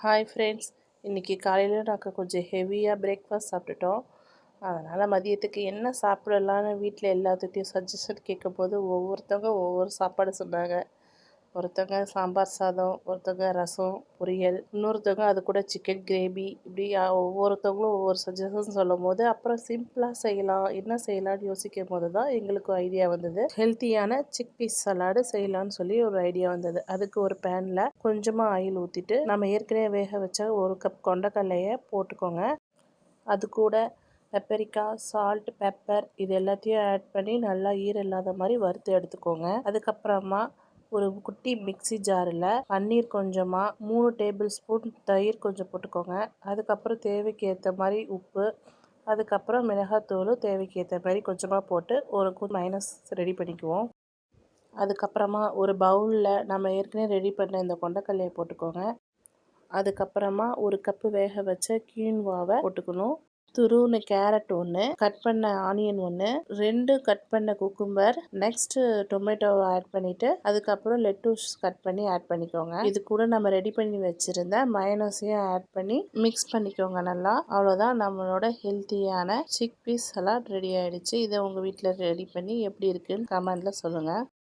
Hi friends, இன்றைக்கி காலையில் நாங்கள் கொஞ்சம் ஹெவியாக பிரேக்ஃபாஸ்ட் சாப்பிட்டுட்டோம். அதனால் மதியத்துக்கு என்ன சாப்பிடலான்னு வீட்டில் எல்லாத்துட்டையும் சஜஷன் கேட்கும்போது ஒவ்வொருத்தவங்க ஒவ்வொரு சாப்பாடு சொன்னாங்க. ஒருத்தவங்க சாம்பார் சாதம், ஒருத்தவங்க ரசம் பொரியல், இன்னொருத்தவங்க அது கூட சிக்கன் கிரேவி, இப்படி ஒவ்வொருத்தவங்களும் ஒவ்வொரு சஜஷன் சொல்லும் போது அப்புறம் சிம்பிளாக செய்யலாம், என்ன செய்யலான்னு யோசிக்கும் போது தான் எங்களுக்கு ஐடியா வந்தது. ஹெல்த்தியான சிக் பீஸ் சலாடு செய்யலான்னு சொல்லி ஒரு ஐடியா வந்தது. அதுக்கு ஒரு பேனில் கொஞ்சமாக ஆயில் ஊற்றிட்டு நம்ம ஏற்கனவே வேக வச்ச 1 கப் கொண்டக்கடலையை போட்டுக்கோங்க. அது கூட பெப்பரிக்காய், சால்ட், பெப்பர் இது எல்லாத்தையும் ஆட் பண்ணி நல்லா ஈரம் இல்லாத மாதிரி வறுத்து எடுத்துக்கோங்க. அதுக்கப்புறமா ஒரு குட்டி மிக்ஸி ஜாரில் பன்னீர் கொஞ்சமாக 3 டேபிள் ஸ்பூன் தயிர் கொஞ்சம் போட்டுக்கோங்க. அதுக்கப்புறம் தேவைக்கு ஏற்ற மாதிரி உப்பு, அதுக்கப்புறம் மிளகாத்தூள் தேவைக்கு ஏற்ற மாதிரி கொஞ்சமாக போட்டு ஒரு மைனஸ் ரெடி பண்ணிக்குவோம். அதுக்கப்புறமா ஒரு பவுலில் நம்ம ஏற்கனவே ரெடி பண்ண இந்த கொண்டக்கடலையை போட்டுக்கோங்க. அதுக்கப்புறமா 1 கப்பு வேக வச்ச கீன்வாவை போட்டுக்கணும். துருவின கேரட் 1, கட் பண்ண ஆனியன் 1, 2 கட் பண்ண குக்கும்பர், நெக்ஸ்ட்டு டொமேட்டோவை ஆட் பண்ணிவிட்டு அதுக்கப்புறம் லெட்டூஸ் கட் பண்ணி ஆட் பண்ணிக்கோங்க. இது கூட நம்ம ரெடி பண்ணி வச்சுருந்த மயோனைஸையும் ஆட் பண்ணி மிக்ஸ் பண்ணிக்கோங்க நல்லா. அவ்வளோதான், நம்மளோட ஹெல்த்தியான சிக் பீஸ் சலாட் ரெடி ஆகிடுச்சு. இதை உங்கள் வீட்டில் ரெடி பண்ணி எப்படி இருக்குன்னு கமெண்டில் சொல்லுங்கள்.